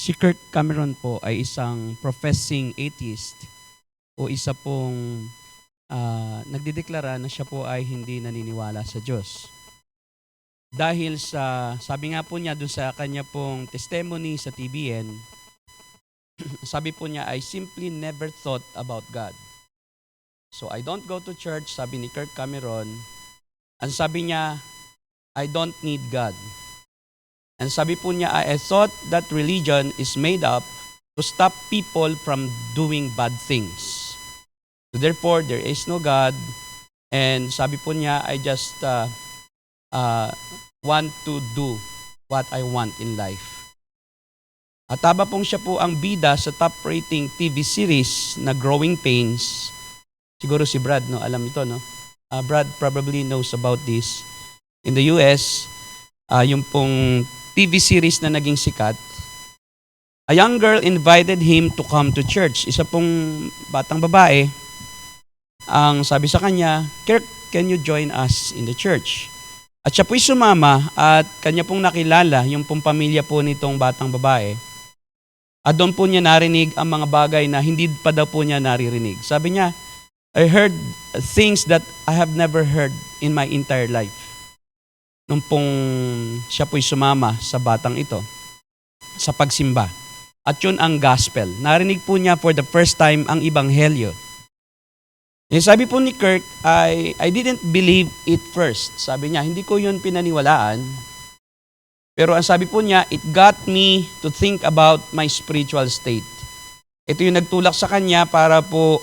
Si Kirk Cameron po ay isang professing atheist o isa pong nagdedeklara na siya po ay hindi naniniwala sa Diyos. Dahil sa, sabi nga po niya doon sa kanya pong testimony sa TBN, sabi po niya, I simply never thought about God. So I don't go to church, sabi ni Kirk Cameron. Ang sabi niya, I don't need God. And sabi po niya, I thought that religion is made up to stop people from doing bad things. So therefore, there is no God. And sabi po niya, I just want to do what I want in life. At haba pong siya po ang bida sa top rating TV series na Growing Pains. Siguro si Brad, no? Alam ito, no? Brad probably knows about this. In the US, yung pong TV series na naging sikat, a young girl invited him to come to church. Isa pong batang babae, ang sabi sa kanya, Kirk, can you join us in the church? At siya po'y sumama at kanya pong nakilala yung pong pamilya po nitong batang babae. At doon po niya narinig ang mga bagay na hindi pa daw po niya naririnig. Sabi niya, I heard things that I have never heard in my entire life. Nung pong siya po'y sumama sa batang ito, sa pagsimba. At yun ang gospel. Narinig po niya for the first time ang ebanghelyo. Sabi po ni Kirk, I didn't believe it first. Sabi niya, hindi ko yun pinaniwalaan. Pero ang sabi po niya, it got me to think about my spiritual state. Ito yung nagtulak sa kanya para po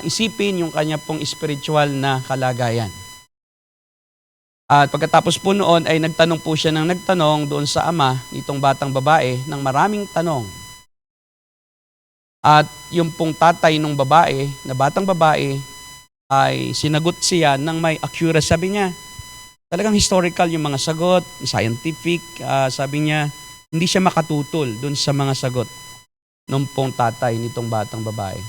isipin yung kanya pong spiritual na kalagayan. At pagkatapos po noon ay nagtanong po siya ng nagtanong doon sa ama nitong batang babae ng maraming tanong. At yung pong tatay ng babae, na batang babae, ay sinagot siya ng may accuracy. Sabi niya, talagang historical yung mga sagot, scientific. Sabi niya, hindi siya makatutol doon sa mga sagot ng pong tatay nitong batang babae.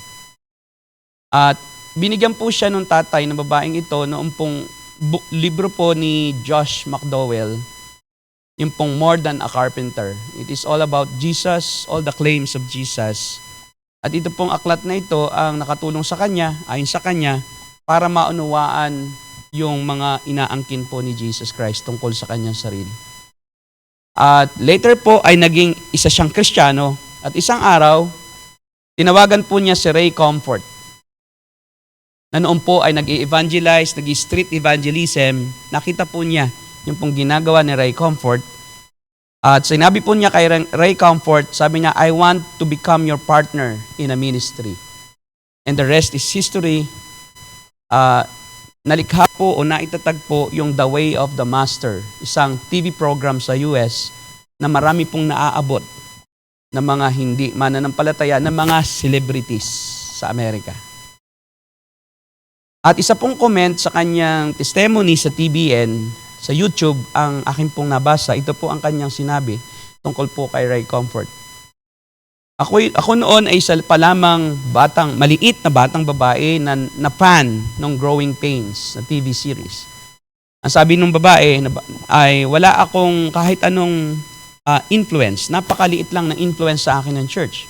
At binigyan po siya ng tatay ng babaeng ito noong pong libro po ni Josh McDowell, yung pong More Than a Carpenter. It is all about Jesus, all the claims of Jesus. At ito pong aklat na ito ang nakatulong sa kanya, ayon sa kanya, para maunawaan yung mga inaangkin po ni Jesus Christ tungkol sa kanyang sarili. At later po ay naging isa siyang Kristiyano at isang araw, tinawagan po niya si Ray Comfort na noon po ay nag-i-evangelize, nag-i-street evangelism. Nakita po niya yung pong ginagawa ni Ray Comfort. At sinabi po niya kay Ray Comfort, sabi niya, I want to become your partner in a ministry. And the rest is history. Nalikha po o naitatag po yung The Way of the Master, isang TV program sa US na marami pong naaabot na mga hindi mananampalataya na mga celebrities sa Amerika. At isa pong comment sa kanyang testimony sa TBN, sa YouTube, ang aking pong nabasa. Ito po ang kanyang sinabi tungkol po kay Ray Comfort. Ako noon ay isa pa lamang maliit na batang babae na fan ng Growing Pains na TV series. Ang sabi ng babae ay wala akong kahit anong influence. Napakaliit lang na influence sa akin ng church.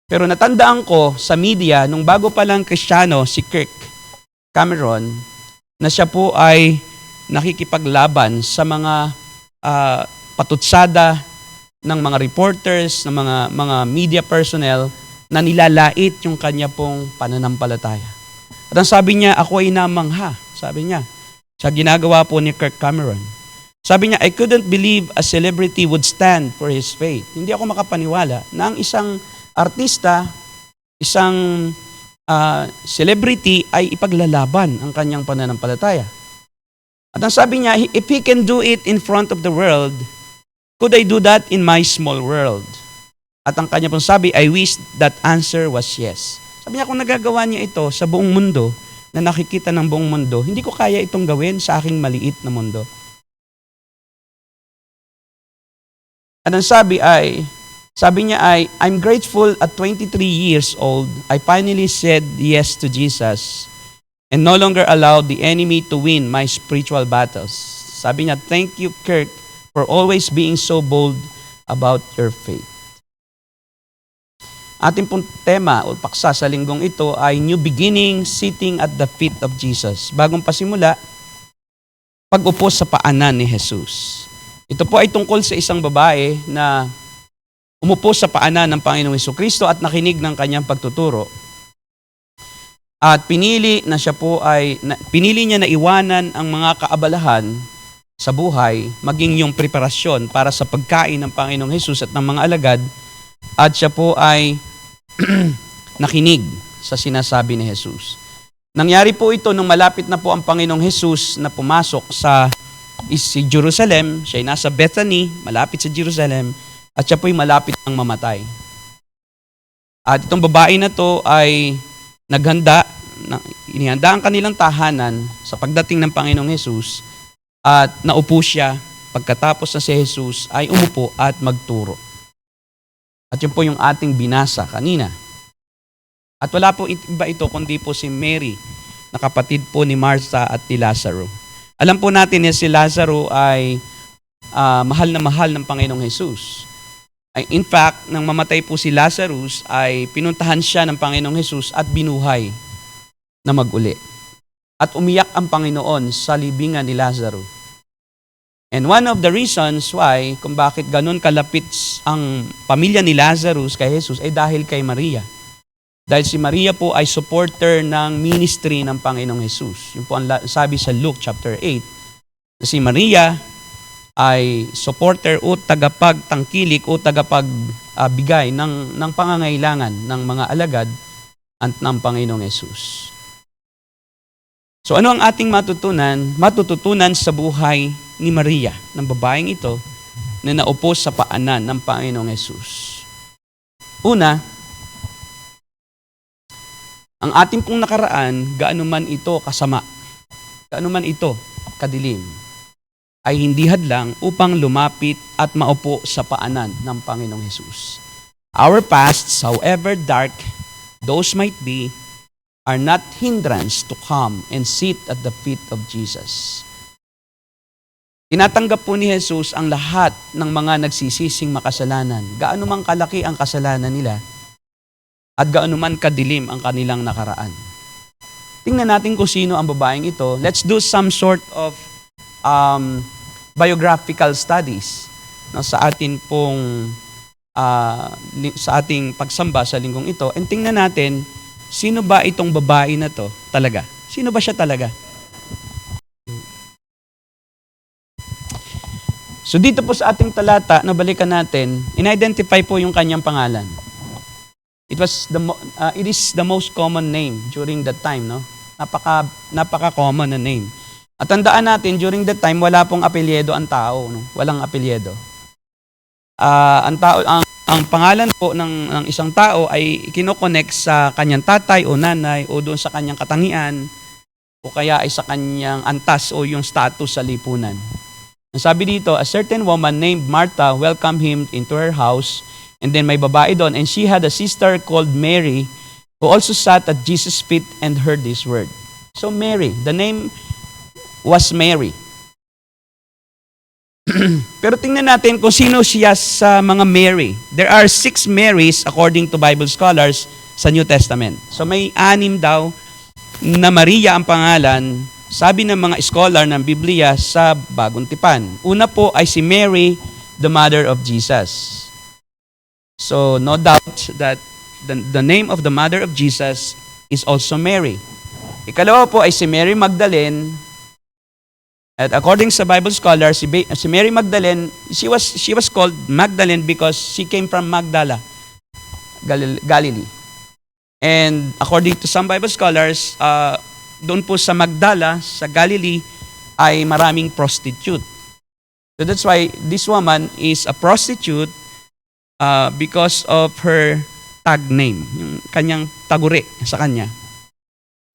Pero natandaan ko sa media, nung bago pa lang Kristiyano si Kirk Cameron, na siya po ay nakikipaglaban sa mga patutsada ng mga reporters, ng mga media personnel na nilalait yung kanya pong pananampalataya. At ang sabi niya, ako ay namangha, sabi niya, sa ginagawa po ni Kirk Cameron. Sabi niya, I couldn't believe a celebrity would stand for his faith. Hindi ako makapaniwala na ang isang artista, isang celebrity ay ipaglalaban ang kanyang pananampalataya. At ang sabi niya, if he can do it in front of the world, could I do that in my small world? At ang kanya pong sabi, I wish that answer was yes. Sabi niya, kung nagagawa niya ito sa buong mundo, na nakikita ng buong mundo, hindi ko kaya itong gawin sa aking maliit na mundo. At ang sabi niya ay, I'm grateful at 23 years old, I finally said yes to Jesus and no longer allowed the enemy to win my spiritual battles. Sabi niya, thank you, Kirk, for always being so bold about your faith. Ating pong tema o paksa sa linggong ito ay New Beginning, Sitting at the Feet of Jesus. Bagong pasimula, pag-upo sa paanan ni Jesus. Ito po ay tungkol sa isang babae na umupo sa paanan ng Panginoong Hesukristo at nakinig ng kanyang pagtuturo. At pinili niya na iwanan ang mga kaabalahan sa buhay, maging yung preparasyon para sa pagkain ng Panginoong Hesus at ng mga alagad, at siya po ay nakinig sa sinasabi ni Jesus. Nangyari po ito nung malapit na po ang Panginoong Hesus na pumasok sa Jerusalem. Siya ay nasa Bethany, malapit sa Jerusalem, at siya po ay malapit ng mamatay. At itong babae na to ay inihanda ang kanilang tahanan sa pagdating ng Panginoong Hesus, at naupo siya. Pagkatapos na si Jesus ay umupo at magturo. At yun po yung ating binasa kanina. At wala po iba ito kundi po si Mary, na kapatid po ni Martha at ni Lazaro. Alam po natin na si Lazaro ay mahal na mahal ng Panginoong Hesus. In fact, nang mamatay po si Lazarus, ay pinuntahan siya ng Panginoong Hesus at binuhay na mag-uli. At umiyak ang Panginoon sa libingan ni Lazaro. And one of the reasons why, kung bakit ganun kalapit ang pamilya ni Lazarus kay Jesus, ay dahil kay Maria. Dahil si Maria po ay supporter ng ministry ng Panginoong Jesus. Yun po ang sabi sa Luke chapter 8. Na si Maria ay supporter o tagapagtangkilik o tagapagbigay ng pangangailangan ng mga alagad at ng Panginoong Jesus. So ano ang ating matutunan? Matututunan sa buhay ni Maria, ng babaeng ito, na naupo sa paanan ng Panginoong Jesus. Una, ang ating pong nakaraan, gaano man ito kasama, gaano man ito kadilim, ay hindi hadlang upang lumapit at maupo sa paanan ng Panginoong Jesus. Our pasts, however dark those might be, are not hindrance to come and sit at the feet of Jesus. Tinatanggap po ni Jesus ang lahat ng mga nagsisising makasalanan, gaano man kalaki ang kasalanan nila at gaano man kadilim ang kanilang nakaraan. Tingnan natin kung sino ang babaeng ito. Let's do some sort of biographical studies sa atin pong sa ating pagsamba sa linggong ito. And tingnan natin, sino ba itong babae na to talaga? Sino ba siya talaga? So dito po sa ating talata, nabalikan natin, in-identify po yung kanyang pangalan. It is the most common name during that time, no? Napaka-common na name. At tandaan natin, during that time, wala pong apelyido ang tao, no? Walang apelyido. Ang pangalan po ng isang tao ay kinokonek sa kanyang tatay o nanay o doon sa kanyang katangian o kaya ay sa kanyang antas o yung status sa lipunan. Ang sabi dito, a certain woman named Martha welcomed him into her house, and then may babae doon, and she had a sister called Mary who also sat at Jesus' feet and heard this word. So Mary, the name was Mary. Pero tingnan natin kung sino siya sa mga Mary. There are 6 Marys according to Bible scholars sa New Testament. So may 6 daw na Maria ang pangalan, sabi ng mga scholar ng Biblia sa Bagong Tipan. Una po ay si Mary, the mother of Jesus. So no doubt that the name of the mother of Jesus is also Mary. Ikalawa po ay si Mary Magdalene. At according sa Bible scholar, si Mary Magdalene, she was called Magdalene because she came from Magdala, Galilee. And according to some Bible scholars, doon po sa Magdala, sa Galilee, ay maraming prostitute. So that's why this woman is a prostitute because of her tag name, yung kanyang taguri sa kanya.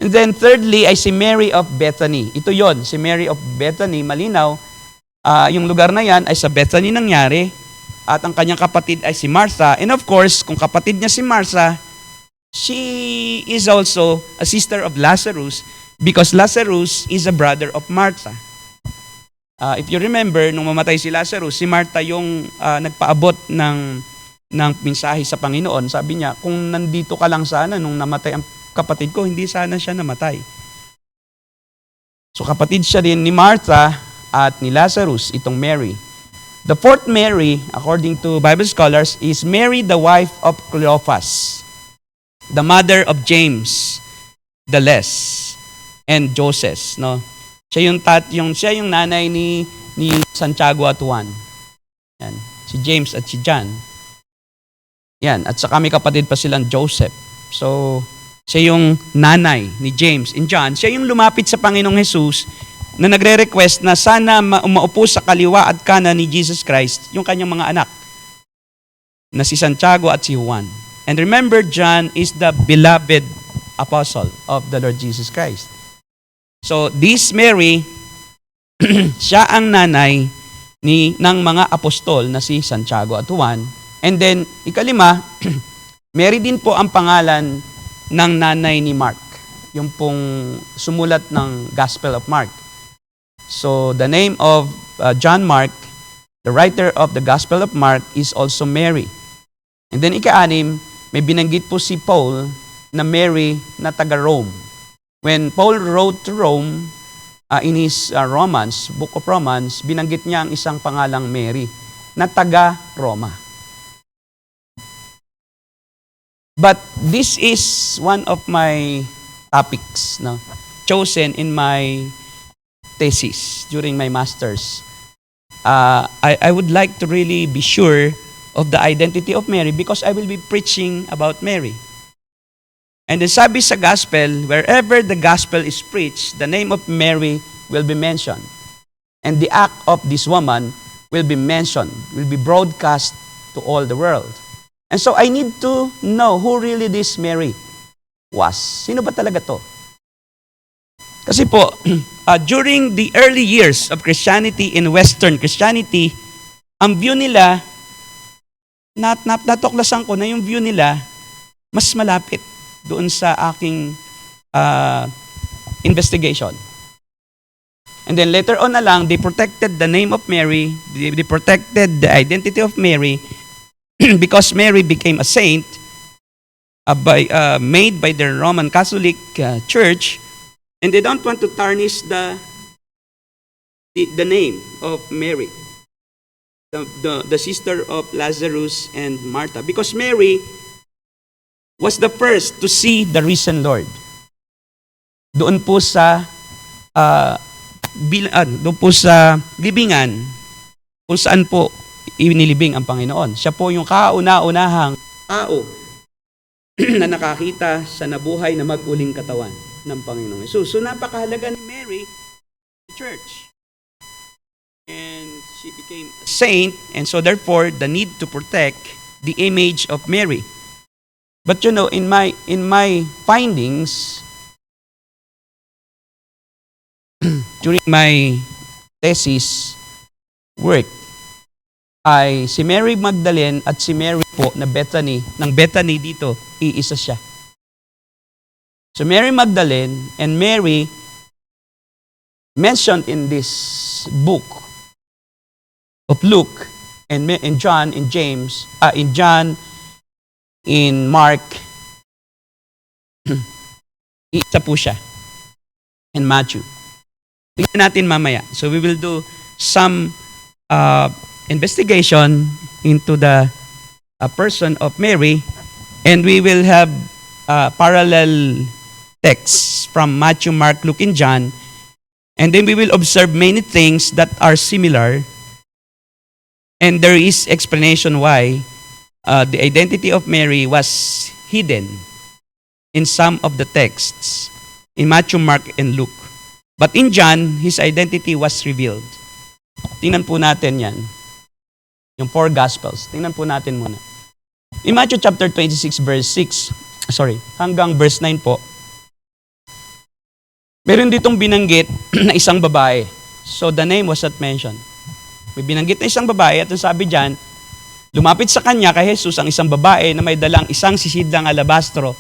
And then thirdly ay si Mary of Bethany. Ito yon, si Mary of Bethany, malinaw, yung lugar na yan ay sa Bethany nangyari at ang kanyang kapatid ay si Martha. And of course, kung kapatid niya si Martha, she is also a sister of Lazarus because Lazarus is a brother of Martha. If you remember, nung mamatay si Lazarus, si Martha yung nagpaabot ng ng mensahe sa Panginoon, sabi niya, kung nandito ka lang sana nung namatay ang kapatid ko, hindi sana siya namatay. So kapatid siya din ni Martha at ni Lazarus, itong Mary. The fourth Mary, according to Bible scholars, is Mary, the wife of Cleophas, the mother of James, the Less, and Joseph. No? Siya yung nanay ni Santiago at Juan. Yan. Si James at si John. Yan. At saka may kapatid pa silang Joseph. So, siya yung nanay ni James and John. Siya yung lumapit sa Panginoong Jesus na nagre-request na sana maupo sa kaliwa at kanan ni Jesus Christ yung kanyang mga anak na si Santiago at si Juan. And remember, John is the beloved apostle of the Lord Jesus Christ. So, this Mary, siya ang nanay ng mga apostol na si Santiago at Juan. And then, ikalima, Mary din po ang pangalan ng nanay ni Mark, yung pong sumulat ng Gospel of Mark. So, the name of John Mark, the writer of the Gospel of Mark, is also Mary. And then ika-anim, may binanggit po si Paul na Mary na taga-Rome. When Paul wrote to Rome, in his Romans, Book of Romans, binanggit niya ang isang pangalang Mary na taga-Roma. But this is one of my topics, no, chosen in my thesis during my master's. I would like to really be sure of the identity of Mary because I will be preaching about Mary. And then sabi sa gospel, wherever the gospel is preached, the name of Mary will be mentioned. And the act of this woman will be mentioned, will be broadcast to all the world. And so I need to know who really this Mary was. Sino ba talaga to? Kasi po, during the early years of Christianity in Western Christianity, ang view nila, natuklasan ko na yung view nila, mas malapit doon sa aking investigation. And then later on na lang, they protected the name of Mary, they protected the identity of Mary, because Mary became a saint made by the Roman Catholic Church, and they don't want to tarnish the name of Mary, the sister of Lazarus and Martha, because Mary was the first to see the risen Lord. Doon po sa libingan kung saan po inilibing ang Panginoon. Siya po yung kauna-unahang tao na nakakita sa nabuhay na mag-uling katawan ng Panginoong Jesus. So napakahalaga ni Mary sa church. And she became a saint, and so therefore the need to protect the image of Mary. But you know, in my findings during my thesis work, ay si Mary Magdalene at si Mary po na Bethany, ng Bethany dito, iisa siya. So Mary Magdalene and Mary mentioned in this book of Luke and John, in James, in John, in Mark, iisa po siya, and Matthew. Tingnan natin mamaya. So we will do some investigation into the person of Mary, and we will have parallel texts from Matthew, Mark, Luke, and John, and then we will observe many things that are similar, and there is explanation why the identity of Mary was hidden in some of the texts in Matthew, Mark, and Luke. But in John, his identity was revealed. Tingnan po natin yan. Yung 4 Gospels. Tingnan po natin muna. In Matthew chapter 26, verse 6, hanggang verse 9 po, meron ditong binanggit na isang babae. So the name was not mentioned. May binanggit na isang babae at sabi dyan, lumapit sa kanya kay Jesus ang isang babae na may dalang isang sisidlang alabastro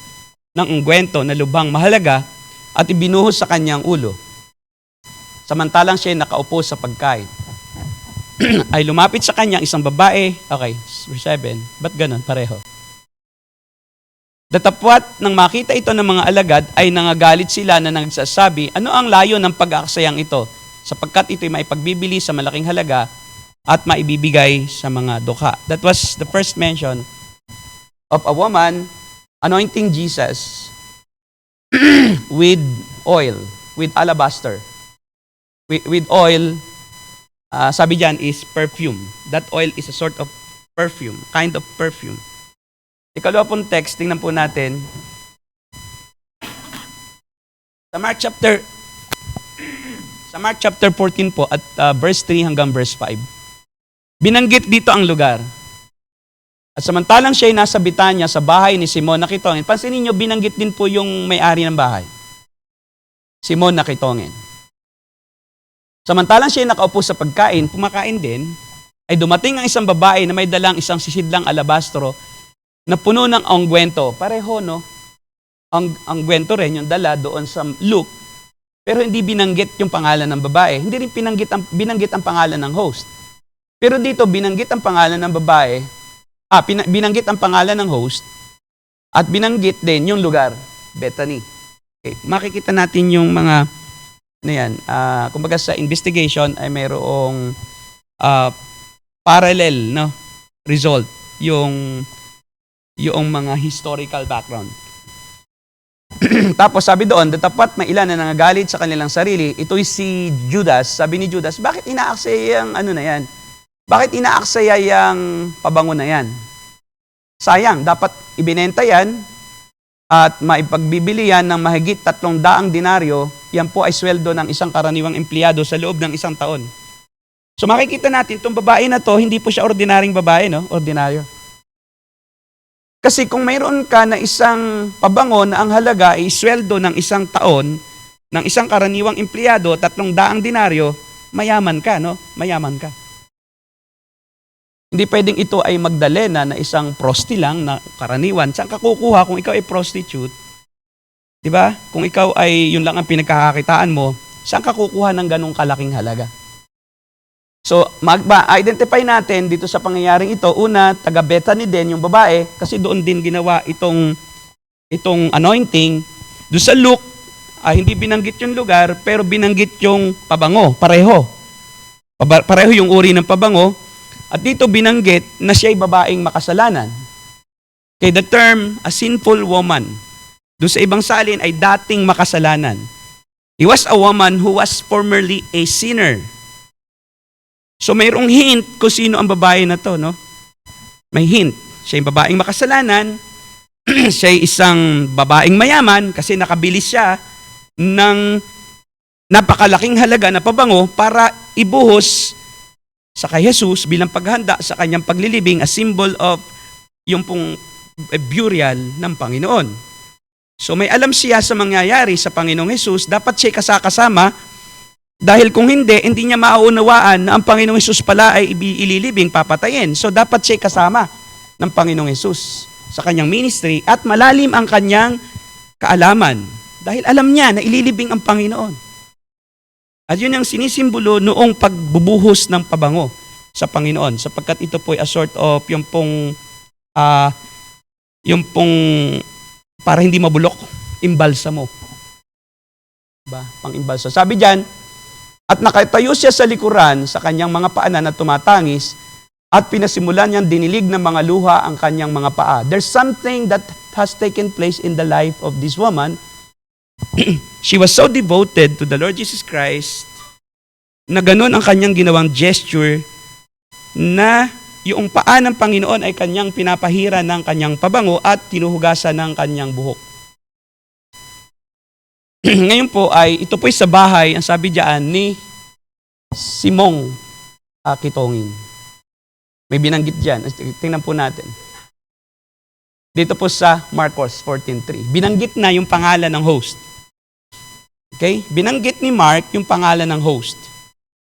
ng ungkwento na lubhang mahalaga at ibinuhos sa kanyang ulo. Samantalang siya nakaupo sa pagkain. ay lumapit sa kanya isang babae. Okay, verse 7. Ba't ganun? Pareho. Datapwat nang makita ito ng mga alagad ay nangagalit sila na nagsasabi, ano ang layo ng pag-aaksayang ito? Sapagkat ito'y maipagbibili sa malaking halaga at maibibigay sa mga dukha. That was the first mention of a woman anointing Jesus with oil, with alabaster. With oil, sabi dyan is perfume. That oil is a sort of perfume, kind of perfume. Ikalawa pong text, tingnan po natin. Sa Mark chapter 14 po at verse 3 hanggang verse 5. Binanggit dito ang lugar. At samantalang siya ay nasa Bitanya sa bahay ni Simon na Kitongin. Pansinin niyo, binanggit din po yung may-ari ng bahay. Simon na Kitongin. Samantalang siya ay nakaupo sa pagkain, pumakain din, ay dumating ang isang babae na may dalang isang sisidlang alabastro na puno ng ongwento. Pareho, no? Ang ongwento rin yung dala doon sa Luke, pero hindi binanggit yung pangalan ng babae. Hindi rin binanggit ang pangalan ng host. Pero dito, binanggit ang pangalan ng babae, binanggit ang pangalan ng host, at binanggit din yung lugar, Bethany. Okay. Makikita natin yung mga, kumbaga sa investigation ay mayroong parallel, no, result, yung mga historical background. Tapos sabi doon, datapat may ilan na nangagalit sa kanilang sarili, ito'y si Judas. Sabi ni Judas, bakit inaaksaya yung yan? Bakit inaaksaya yung pabango na yan? Sayang, dapat ibinenta yan at maipagbibili yan ng mahigit 300 denaryo. Yan po ay sweldo ng isang karaniwang empleyado sa loob ng isang taon. So makikita natin, itong babae na to, hindi po siya ordinaryong babae, no? Ordinaryo. Kasi kung mayroon ka na isang pabango na ang halaga ay sweldo ng isang taon, ng isang karaniwang empleyado, 300 denaryo, mayaman ka, no? Mayaman ka. Hindi pwedeng ito ay Magdalena na isang prosti lang na karaniwan. Saan ka kukuha kung ikaw ay prostitute? Di ba? Kung ikaw ay yun lang ang pinagkakakitaan mo, saan ka kukuha ng ganong kalaking halaga? So, identify natin dito sa pangyayaring ito, una, taga Bethany din yung babae, kasi doon din ginawa itong anointing. Doon sa Luke, hindi binanggit yung lugar, pero binanggit yung pabango, pareho. Pareho yung uri ng pabango. At dito binanggit na siya ay babaeng makasalanan. Okay, the term, a sinful woman. Doon sa ibang salin ay dating makasalanan. He was a woman who was formerly a sinner. So mayroong hint kung sino ang babae na to, no? May hint. Siya ay babaeng makasalanan, siya ay isang babaeng mayaman kasi nakabili siya ng napakalaking halaga na pabango para ibuhos sa kay Jesus bilang paghanda sa kanyang paglilibing, a symbol of yung pong burial ng Panginoon. So may alam siya sa mangyayari sa Panginoong Jesus, dapat siya kasama. Dahil kung hindi niya mauunawaan na ang Panginoong Hesus pala ay ililibing, papatayin. So dapat siya kasama ng Panginoong Hesus sa kanyang ministry at malalim ang kanyang kaalaman. Dahil alam niya na ililibing ang Panginoon. At yun ang sinisimbolo noong pagbubuhos ng pabango sa Panginoon. Sapagkat ito po ay a sort of yung pong para hindi mabulok, imbalsa mo. Diba? Pang-imbalsa. Sabi diyan, at nakatayo siya sa likuran sa kanyang mga paanan na tumatangis at pinasimulan niyang dinilig ng mga luha ang kanyang mga paa. There's something that has taken place in the life of this woman. She was so devoted to the Lord Jesus Christ na ganun ang kanyang ginawang gesture na yung paa ng Panginoon ay kanyang pinapahira ng kanyang pabango at tinuhugasan ng kanyang buhok. Ngayon po ay ito po sa bahay, ang sabi diyan ni Simong Kitongin. May binanggit diyan. Tingnan po natin. Dito po sa Marcos 14:3. Binanggit na yung pangalan ng host. Okay? Binanggit ni Mark yung pangalan ng host.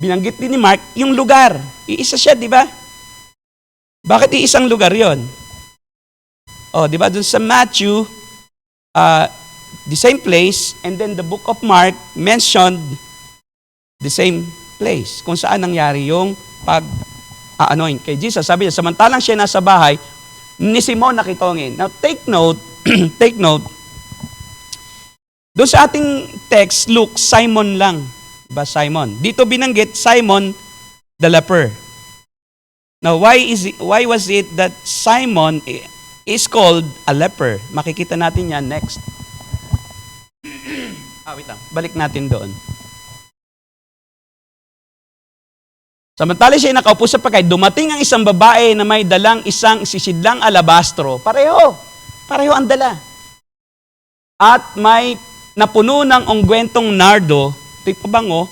Binanggit din ni Mark yung lugar. Iisa siya, di ba? Bakit iisang lugar yon? Di ba? Doon sa Matthew, the same place, and then the book of Mark mentioned the same place kung saan nangyari yung pag-anoint kay Jesus. Sabi niya, samantalang siya nasa bahay, ni Simon nakitongin. Now, take note, take note, doon sa ating text, Luke, Simon lang. Diba, Simon? Dito binanggit, Simon the leper. Now, why was it that Simon is called a leper? Makikita natin yan next. Wait lang. Balik natin doon. Samantala siya nakaupo sa pagkain, dumating ang isang babae na may dalang isang sisidlang alabastro. Pareho ang dala. At may napuno ng ungwentong nardo, ito'y pabango,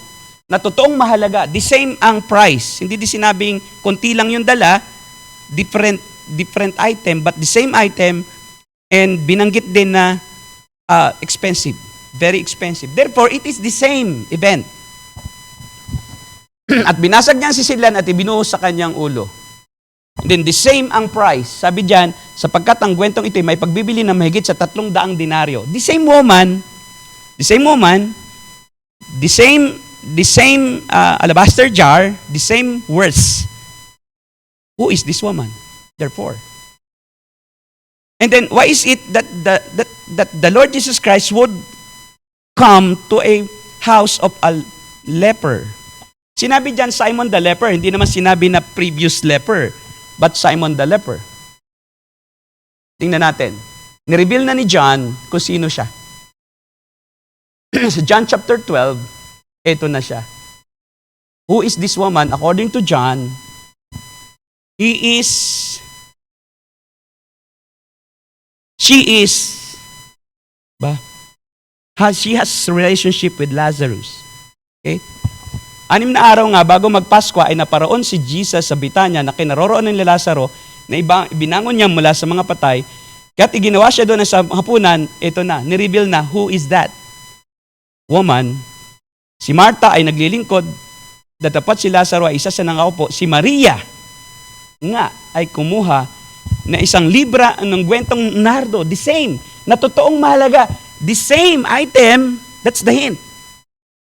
na totoong mahalaga. The same ang price. Hindi sinabing konti lang yung dala, different item, but the same item, and binanggit din na expensive. Very expensive. Therefore, it is the same event. At binasag niya ang sisidlan at ibinuhos sa kanyang ulo. And then the same ang price. Sabi diyan, sapagkat ang gwentong ito ay may pagbibili na mahigit sa 300 denaryo. The same woman, the same alabaster jar, the same worth. Who is this woman? Therefore. And then why is it that the Lord Jesus Christ would come to a house of a leper? Sinabi diyan Simon the leper, hindi naman sinabi na previous leper, but Simon the leper. Tingnan natin. Nireveal na ni John kung sino siya. Sa John chapter 12, ito na siya. Who is this woman? According to John, she has relationship with Lazarus. Okay? 6 na araw nga bago magpasko ay naparoon si Jesus sa Betania na kinaroroon ng Lazaro na ibinangon niya mula sa mga patay. Kaya't iginawa siya doon sa hapunan, ito na, nireveal na, who is that woman? Si Marta ay naglilingkod, datapat si Lazaro ay isa sa nangaupo. Si Maria nga ay kumuha na 1 libra ng gwentong nardo, the same, na totoong mahalaga, the same item, that's the hint.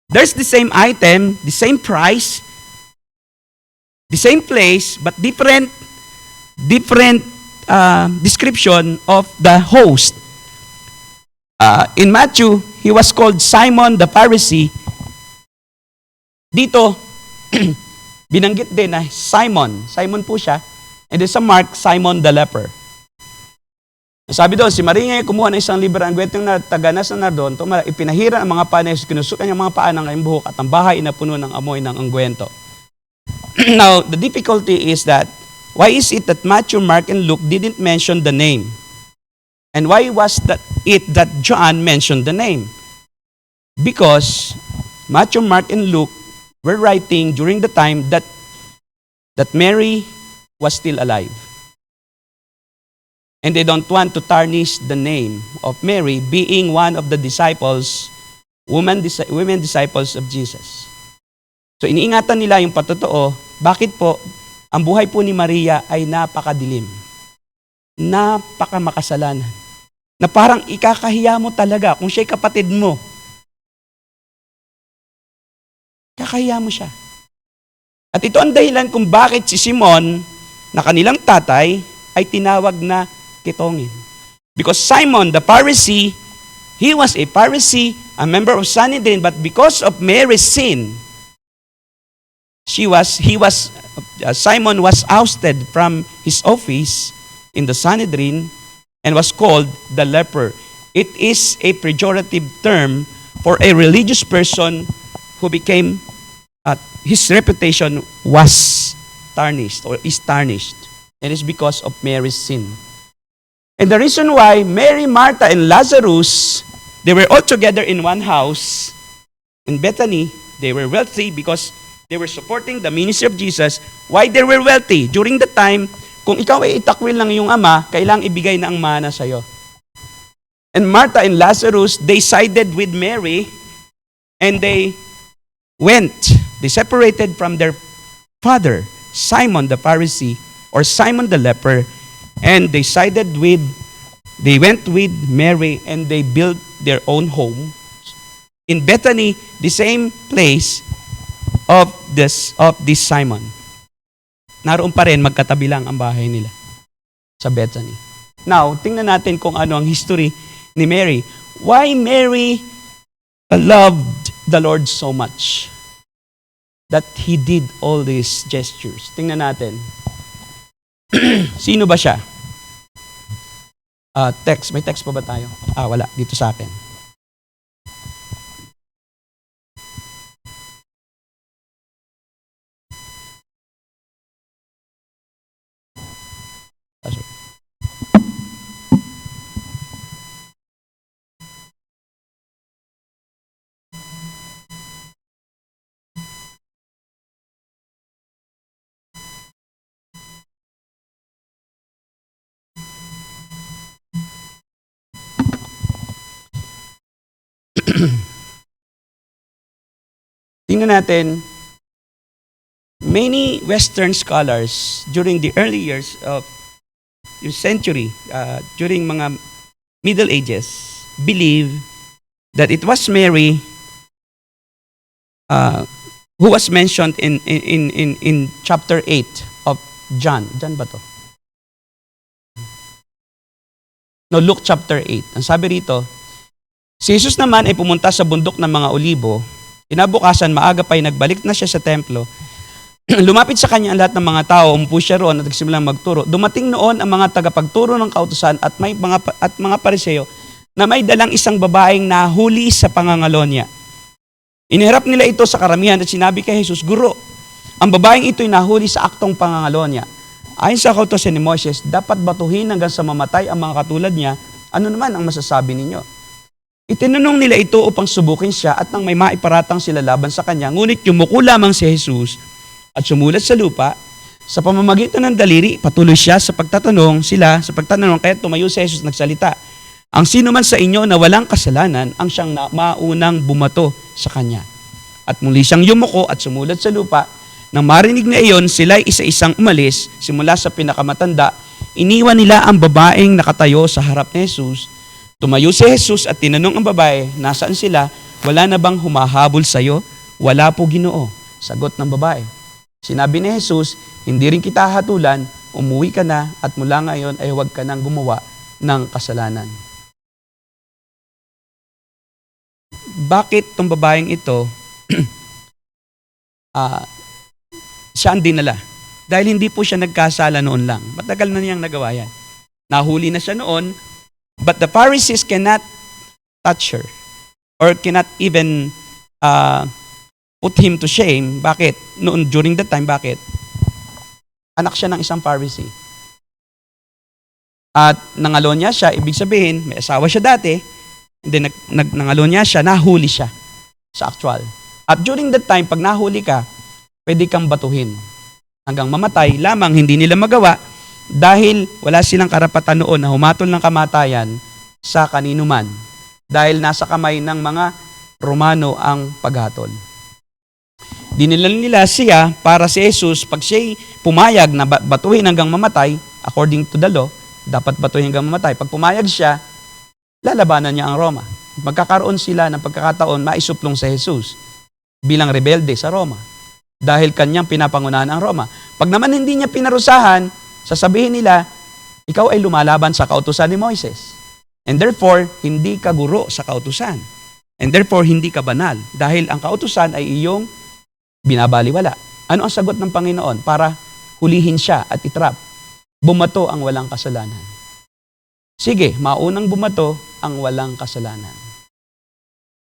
There's the same item, the same price, the same place, but different description of the host. In Matthew, he was called Simon the Pharisee. Dito, binanggit din na Simon po siya. And then sa Mark, Simon the leper. Sabi doon, si Maria ay kumuha ng 1 libra ang gwentong na taganas na doon, ipinahira ang mga panes, kinusukan ang mga paa ng kanyang buhok at ang bahay inapuno ng amoy ng anggwento. Now, the difficulty is that, why is it that Matthew, Mark, and Luke didn't mention the name? And why was that John mentioned the name? Because Matthew, Mark, and Luke were writing during the time that Mary was still alive. And they don't want to tarnish the name of Mary being one of the disciples, women disciples of Jesus. So iniingatan nila yung patotoo. Bakit po? Ang buhay po ni Maria ay napakadilim. Napakamakasalanan. Na parang ikakahiya mo talaga kung siya'y kapatid mo. Kakahiya mo siya. At ito ang dahilan kung bakit si Simon, na kanilang tatay, ay tinawag na kitongin. Because Simon the Pharisee, he was a Pharisee, a member of Sanhedrin, but because of Mary's sin, Simon was ousted from his office in the Sanhedrin and was called the leper. It is a pejorative term for a religious person who became, his reputation was tarnished or is tarnished. And it's because of Mary's sin. And the reason why Mary, Martha, and Lazarus, they were all together in one house in Bethany. They were wealthy because they were supporting the ministry of Jesus. Why they were wealthy? During the time, kung ikaw ay itakwil ng iyong ama, kailangang ibigay na ang mana sa'yo. And Martha and Lazarus, they sided with Mary, and they separated from their father, Simon the Pharisee, or Simon the leper, and they went with Mary, and they built their own home in Bethany, the same place of this Simon. naroon pa rin, magkatabi lang ang bahay nila sa Bethany. Now, tingnan natin kung ano ang history ni Mary. Why Mary loved the Lord so much that He did all these gestures. Tingnan natin. Sino ba siya? Text. May text pa ba tayo? Wala. Dito sa akin. Sorry. Tingnan natin, many Western scholars during the early years of the century, during mga Middle Ages, believe that it was Mary who was mentioned in chapter 8 of John. John ba to? No, Luke chapter 8. Ang sabi rito, si Jesus naman ay pumunta sa bundok ng mga Olibo. Kinabukasan, maaga pa'y nagbalik na siya sa templo. Lumapit sa kanya ang lahat ng mga tao, umupo siya roon at nagsimulang magturo. Dumating noon ang mga tagapagturo ng kautusan at mga pariseo na may dalang isang babaeng nahuli sa pangangalo niya. Iniharap nila ito sa karamihan at sinabi kay Jesus, Guro, ang babaeng ito'y nahuli sa aktong pangangalo niya. Ayon sa kautusan ni Moses, dapat batuhin hanggang sa mamatay ang mga katulad niya. Ano naman ang masasabi ninyo? Itinanong nila ito upang subukin siya at nang may maiparatang sila laban sa kanya, ngunit yumuko lamang si Jesus at sumulat sa lupa. Sa pamamagitan ng daliri, patuloy siya sa pagtatanong, kaya tumayo si Jesus nagsalita. Ang sino man sa inyo na walang kasalanan, ang siyang maunang bumato sa kanya. At muli siyang yumuko at sumulat sa lupa. Nang marinig na iyon, sila'y isa-isang umalis, simula sa pinakamatanda, iniwan nila ang babaeng nakatayo sa harap ni Jesus. Tumayo si Jesus at tinanong ang babae, nasaan sila? Wala na bang humahabol sa iyo? Wala po, Ginoo. Sagot ng babae. Sinabi ni Jesus, hindi rin kita hatulan, umuwi ka na at mula ngayon ay huwag ka nang gumawa ng kasalanan. Bakit tong babaeng ito siya ang dinala? Dahil hindi po siya nagkasala noon lang. Matagal na niyang nagawa yan. Nahuli na siya noon, but the Pharisees cannot touch her or cannot even put him to shame. Bakit? Noon, during that time, bakit? Anak siya ng isang Pharisee. At nangalo niya siya, ibig sabihin, may asawa siya dati, and then nangalo niya siya, nahuli siya sa actual. At during that time, pag nahuli ka, pwede kang batuhin. Hanggang mamatay, lamang hindi nila magawa dahil wala silang karapatan noon na humatol ng kamatayan sa kanino man. Dahil nasa kamay ng mga Romano ang paghatol. Dinilan nila siya para si Jesus, pag siya'y pumayag na batuhin hanggang mamatay, according to the law, dapat batuhin hanggang mamatay. Pag pumayag siya, lalabanan niya ang Roma. Magkakaroon sila ng pagkakataon maisuplong si Jesus bilang rebelde sa Roma. Dahil kanyang pinapangunahan ang Roma. Pag naman hindi niya pinarusahan, sasabihin nila, ikaw ay lumalaban sa kautusan ni Moises. And therefore, hindi ka guro sa kautusan. And therefore, hindi ka banal. Dahil ang kautusan ay iyong binabaliwala. Ano ang sagot ng Panginoon para hulihin siya at itrap? Bumato ang walang kasalanan. Sige, maunang bumato ang walang kasalanan.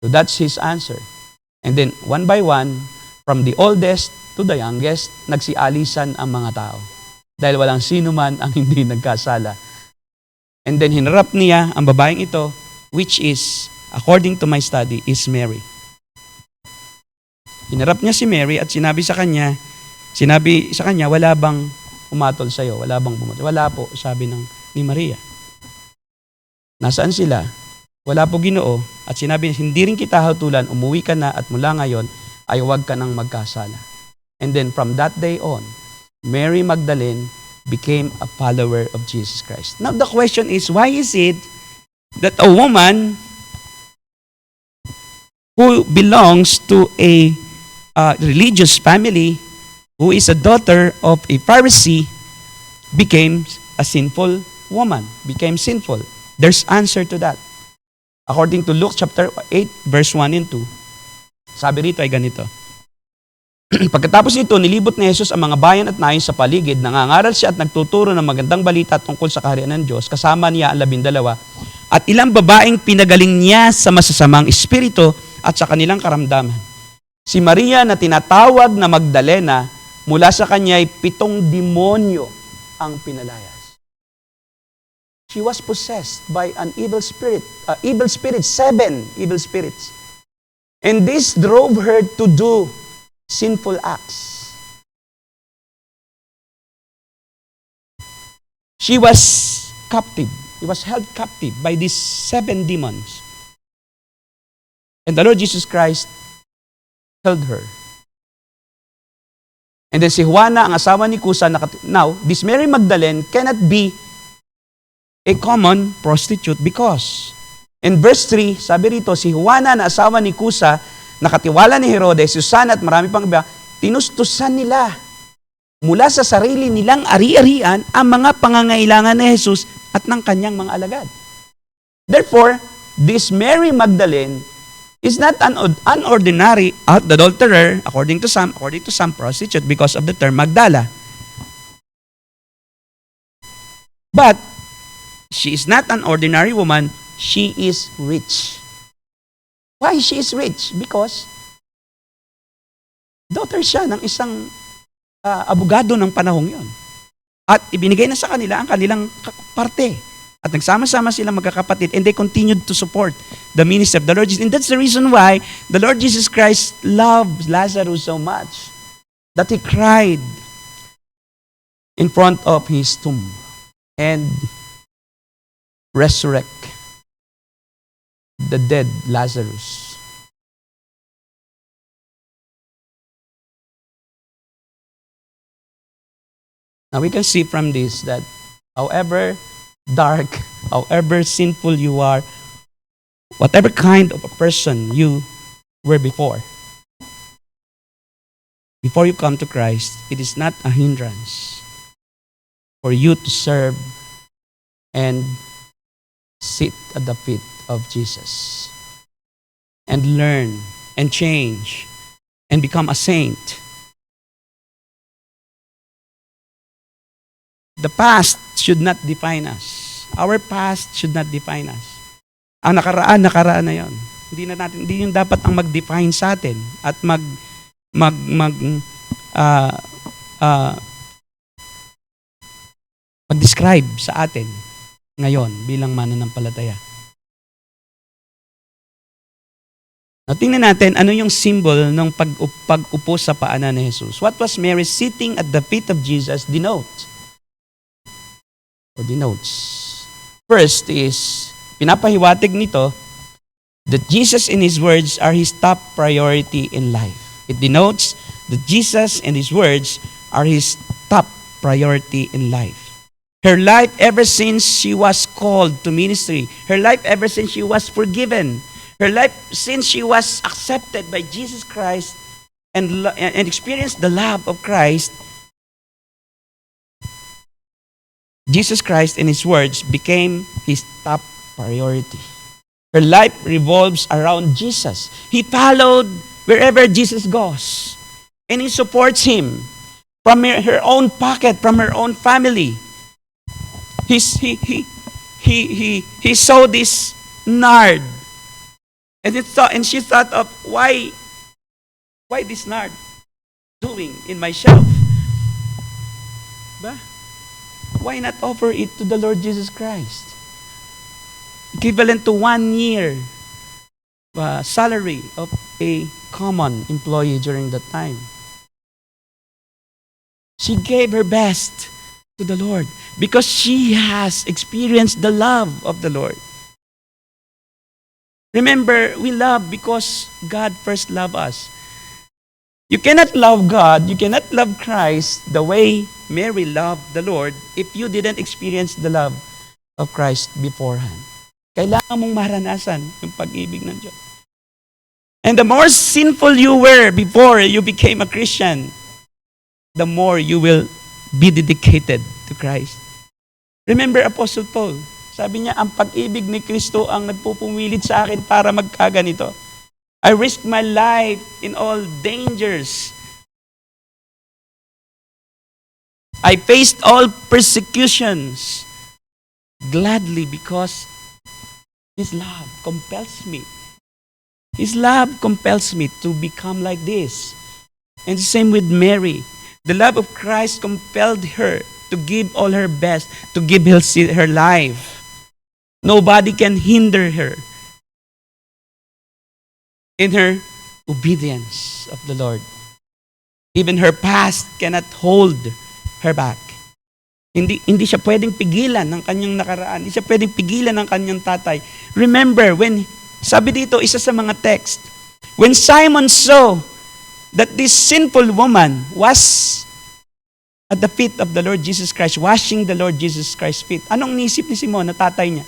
So that's his answer. And then, one by one, from the oldest to the youngest, nagsialisan ang mga tao. Dahil walang sino man ang hindi nagkasala. And then hinarap niya ang babaeng ito, which is, according to my study, is Mary. Hinarap niya si Mary at sinabi sa kanya, wala bang umatol sa iyo? Wala bang bumatol? Wala po, sabi ni Maria. Nasaan sila? Wala po, Ginoo. At sinabi, hindi rin kita hatulan, umuwi ka na at mula ngayon, ay huwag ka nang magkasala. And then from that day on, Mary Magdalene became a follower of Jesus Christ. Now the question is, why is it that a woman who belongs to a religious family, who is a daughter of a Pharisee, became a sinful woman, became sinful. There's answer to that. According to Luke chapter 8, verse 1 and 2, sabi rito ay ganito. Pagkatapos nito, nilibot ni Jesus ang mga bayan at nayon sa paligid, nangangaral siya at nagtuturo ng magandang balita tungkol sa kaharian ng Diyos, kasama niya ang 12, at ilang babaeng pinagaling niya sa masasamang espiritu at sa kanilang karamdaman. Si Maria na tinatawag na Magdalena, mula sa kanya ay 7 demonyo ang pinalayas. She was possessed by an evil spirit, 7 evil spirits. And this drove her to do sinful acts. She was captive. She was held captive by these 7 demons. And the Lord Jesus Christ held her. And then si Juana, ang asawa ni Kusa, now, this Mary Magdalene cannot be a common prostitute because in verse 3, sabi rito, si Juana na asawa ni Kusa, nakatiwala ni Herodes, Susana at marami pang iba, tinustusan nila mula sa sarili nilang ari-arian ang mga pangangailangan ni Jesus at ng kanyang mga alagad. Therefore, this Mary Magdalene is not an unordinary adulterer, according to some prostitute because of the term Magdala. But she is not an ordinary woman, she is rich. Why she is rich? Because daughter siya ng isang abogado ng panahong yon. At ibinigay na sa kanila ang kanilang parte. At nagsama-sama sila magkakapatid and they continued to support the ministry of the Lord Jesus. And that's the reason why the Lord Jesus Christ loved Lazarus so much that he cried in front of his tomb and resurrect the dead Lazarus. Now we can see from this that however dark, however sinful you are, whatever kind of a person you were before you come to Christ, it is not a hindrance for you to serve and sit at the feet of Jesus and learn and change and become a saint. The past should not define us. Our past should not define us. Ang nakaraan na 'yon. Hindi yun dapat ang mag-define sa atin at mag-describe sa atin ngayon bilang mananampalataya. Now, tingnan natin ano yung symbol ng pag-upo sa paanan ni Jesus. What was Mary sitting at the feet of Jesus denotes? First is, pinapahiwatig nito that Jesus and His words are His top priority in life. It denotes that Jesus and His words are His top priority in life. Her life ever since she was called to ministry. Her life ever since she was forgiven. Her life since she was accepted by Jesus Christ and experienced the love of Christ. Jesus Christ and His words became His top priority. Her life revolves around Jesus. He followed wherever Jesus goes. And He supports Him from her own pocket, from her own family. He saw this nard. And she thought of why this nard doing in my shelf? Ba? Why not offer it to the Lord Jesus Christ? Equivalent to 1 year salary of a common employee during that time. She gave her best to the Lord because she has experienced the love of the Lord. Remember, we love because God first loved us. You cannot love God, you cannot love Christ the way Mary loved the Lord if you didn't experience the love of Christ beforehand. Kailangan mong maranasan yung pag-ibig ng Diyos. And the more sinful you were before you became a Christian, the more you will be dedicated to Christ. Remember Apostle Paul, sabi niya, ang pag-ibig ni Kristo ang nagpupumilit sa akin para magkaganito. I risk my life in all dangers. I faced all persecutions gladly because His love compels me. His love compels me to become like this. And the same with Mary. The love of Christ compelled her to give all her best, to give her life. Nobody can hinder her in her obedience of the Lord. Even her past cannot hold her back. Hindi siya pwedeng pigilan ng kanyang nakaraan. Hindi siya pwedeng pigilan ng kanyang tatay. Remember, sabi dito, isa sa mga text, when Simon saw that this sinful woman was at the feet of the Lord Jesus Christ, washing the Lord Jesus Christ's feet, anong nisip ni Simon na tatay niya?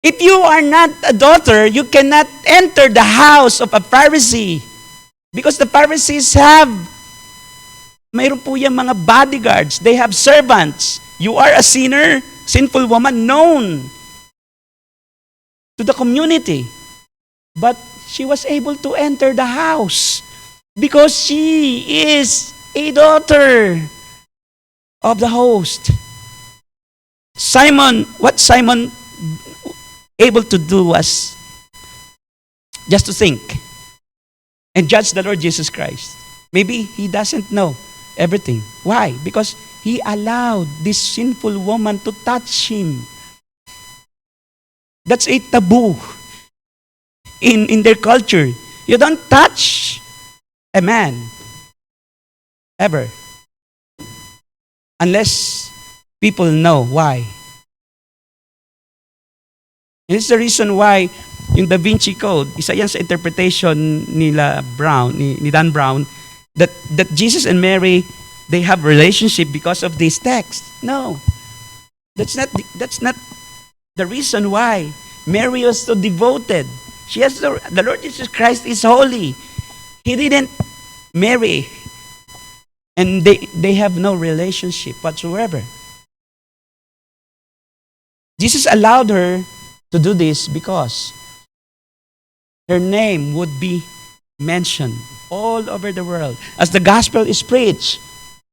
If you are not a daughter, you cannot enter the house of a Pharisee. Because the Pharisees mayroon po yung mga bodyguards. They have servants. You are a sinner, sinful woman, known to the community. But she was able to enter the house because she is a daughter of the host. What Simon able to do was just to think and judge the Lord Jesus Christ. Maybe he doesn't know everything. Why? Because he allowed this sinful woman to touch him. That's a taboo in their culture. You don't touch a man ever unless people know why. And it's the reason why yung Da Vinci Code, isa yan sa interpretation ni Dan Brown, that Jesus and Mary, they have relationship because of this text. No. That's not the reason why Mary was so devoted. The Lord Jesus Christ is holy. He didn't marry. And they have no relationship whatsoever. Jesus allowed her to do this because her name would be mentioned all over the world. As the gospel is preached,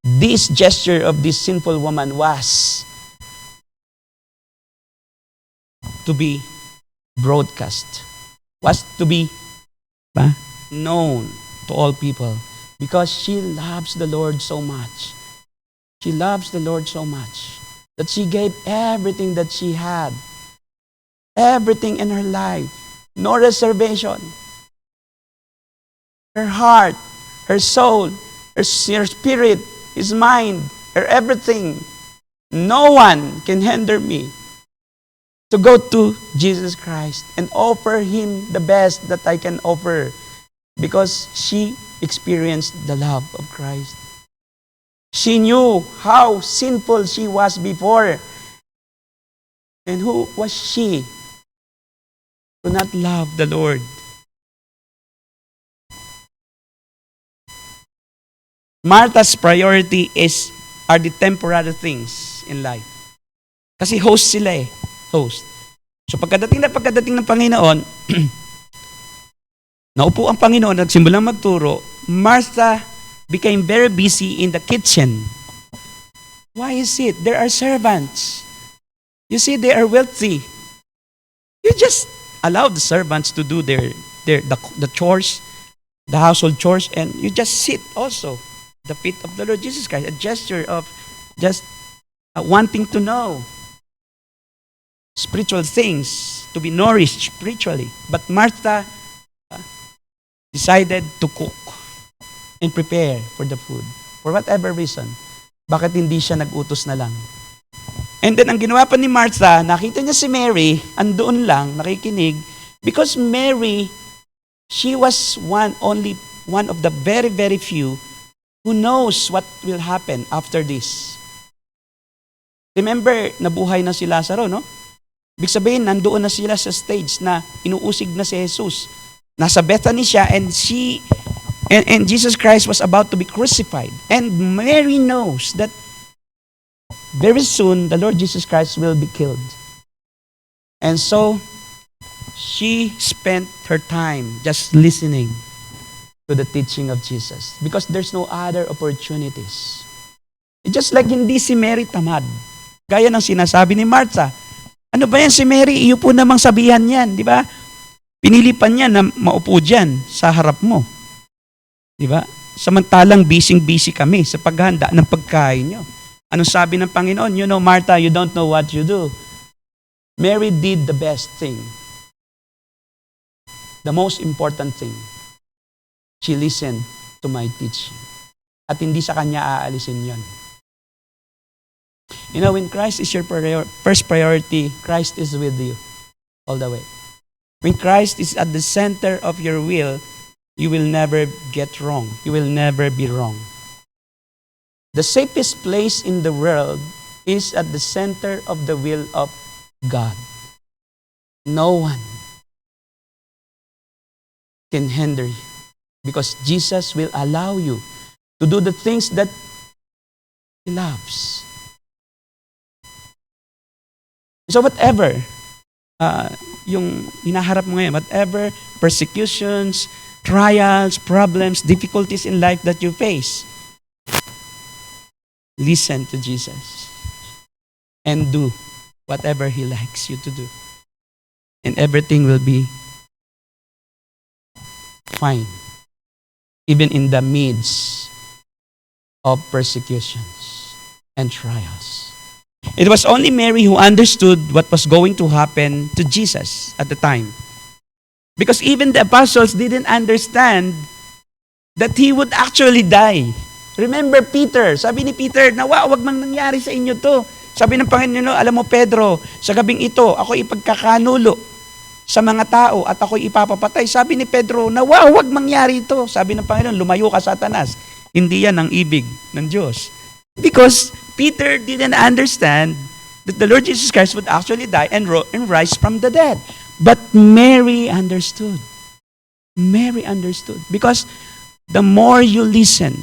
this gesture of this sinful woman was to be broadcast, was to be known to all people because she loves the Lord so much. She loves the Lord so much that she gave everything that she had, everything in her life, no reservation. Her heart, her soul, her spirit, his mind, her everything. No one can hinder me to go to Jesus Christ and offer him the best that I can offer because she experienced the love of Christ. She knew how sinful she was before. And who was she to not love the Lord? Martha's priority are the temporary things in life. Kasi host sila eh. Host. So pagkadating ng Panginoon, naupo ang Panginoon, nagsimulang magturo, Martha became very busy in the kitchen. Why is it? There are servants. You see, they are wealthy. You just allow the servants to do the chores, the household chores, and you just sit also the feet of the Lord Jesus Christ, a gesture of just wanting to know spiritual things, to be nourished spiritually. But Martha decided to cook and prepare for the food. For whatever reason. Bakit hindi siya nag-utos na lang? And then, ang ginawa pa ni Martha, nakita niya si Mary, andoon lang, nakikinig, because Mary, she was only one of the very, very few who knows what will happen after this. Remember, nabuhay na si Lazaro, no? Ibig sabihin, nandoon na sila sa stage na inuusig na si Jesus. Nasa Bethany siya and she And Jesus Christ was about to be crucified. And Mary knows that very soon the Lord Jesus Christ will be killed. And so, she spent her time just listening to the teaching of Jesus because there's no other opportunities. It's just like hindi si Mary tamad. Gaya ng sinasabi ni Martha. Ano ba yan si Mary? Iyo po namang sabihan yan, di ba? Pinili pa niya na maupo dyan sa harap mo. Di ba? Samantalang busy kami sa paghanda ng pagkain nyo. Anong sabi ng Panginoon? You know, Martha, you don't know what you do. Mary did the best thing. The most important thing. She listened to my teaching. At hindi sa kanya aalisin yon. You know, when Christ is your first priority, Christ is with you all the way. When Christ is at the center of your will, you will never get wrong. You will never be wrong. The safest place in the world is at the center of the will of God. No one can hinder you because Jesus will allow you to do the things that He loves. So whatever yung hinaharap mo ngayon, whatever persecutions, trials, problems, difficulties in life that you face, listen to Jesus and do whatever He likes you to do. And everything will be fine, even in the midst of persecutions and trials. It was only Mary who understood what was going to happen to Jesus at the time. Because even the apostles didn't understand that He would actually die. Remember Peter, sabi ni Peter, nawa, wag mang nangyari sa inyo to. Sabi ng Panginoon, alam mo Pedro, sa gabing ito, ako ipagkakanulo sa mga tao at ako ipapapatay. Sabi ni Pedro, nawa, wag mangyari ito. Sabi ng Panginoon, lumayo ka Satanas. Hindi yan ang ibig ng Diyos. Because Peter didn't understand that the Lord Jesus Christ would actually die and rise from the dead. But Mary understood. Mary understood. Because the more you listen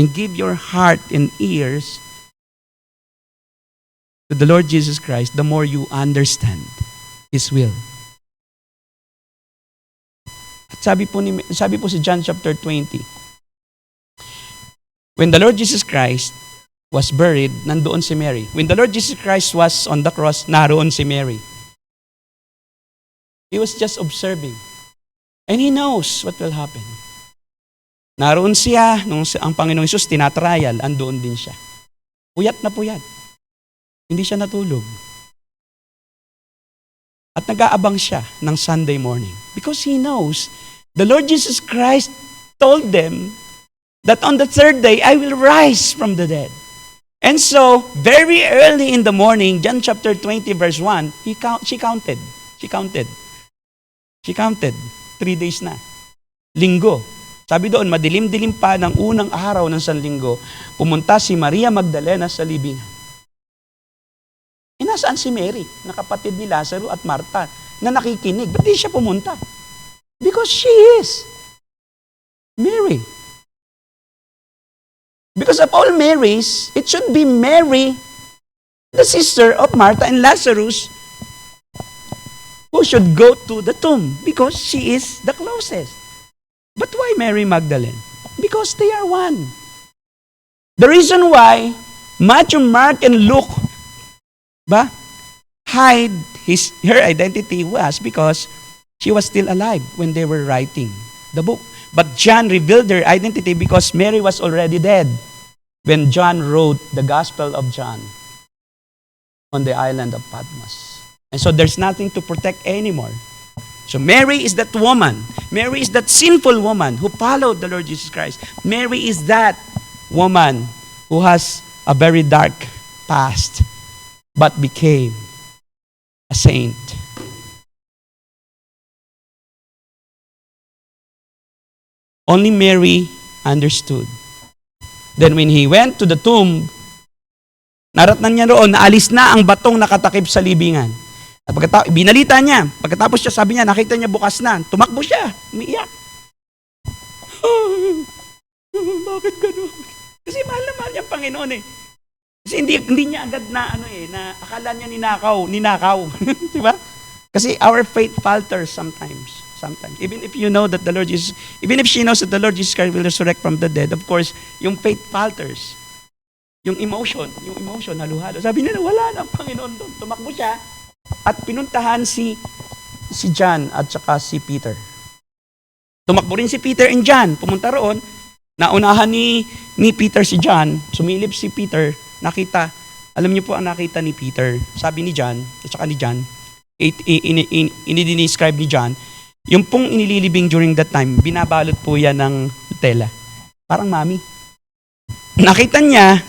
and give your heart and ears to the Lord Jesus Christ, the more you understand His will. At sabi po si John chapter 20, when the Lord Jesus Christ was buried, nandoon si Mary. When the Lord Jesus Christ was on the cross, naroon si Mary. He was just observing. And He knows what will happen. Naroon siya, nung ang Panginoong Hesus tinatrial, andoon din siya. Puyat na puyat. Hindi siya natulog. At nag-aabang siya ng Sunday morning. Because He knows, the Lord Jesus Christ told them that on the third day, I will rise from the dead. And so, very early in the morning, John chapter 20 verse 1, she counted. 3 days na. Linggo. Sabi doon, madilim-dilim pa ng unang araw ng Sanlinggo, pumunta si Maria Magdalena sa libingan. Nasaan si Mary, na kapatid ni Lazaro at Marta, na nakikinig? Ba't di siya pumunta? Because she is Mary. Because of all Marys, it should be Mary, the sister of Martha and Lazarus, who should go to the tomb because she is the closest. But why Mary Magdalene? Because they are one. The reason why Matthew, Mark, and Luke hide her identity was because she was still alive when they were writing the book. But John revealed her identity because Mary was already dead when John wrote the Gospel of John on the island of Patmos. And so there's nothing to protect anymore. So Mary is that woman. Mary is that sinful woman who followed the Lord Jesus Christ. Mary is that woman who has a very dark past but became a saint. Only Mary understood. Then when he went to the tomb, naratnan niya roon, naalis na ang batong nakatakip sa libingan. At binalita niya, pagkatapos siya, sabi niya, nakita niya bukas na, tumakbo siya, umiiyak. Bakit gano'n? Kasi mahal na mahal niya ang Panginoon eh. Kasi hindi niya agad na na akala niya ninakaw. Di ba? Kasi our faith falters sometimes. Even if you know that the Lord Jesus, even if she knows that the Lord Jesus Christ will resurrect from the dead, of course, yung faith falters. Yung emotion, halo-halo. Sabi niya, wala na ang Panginoon doon. Tumakbo siya at pinuntahan si John at saka si Peter. Tumakbo rin si Peter and John. Pumunta roon, naunahan ni Peter si John, sumilip si Peter, nakita, alam niyo po ang nakita ni Peter, sabi ni John, at saka ni John, ini-describe ni John, yung pong inililibing during that time, binabalot po yan ng tela. Parang mami. Nakita niya,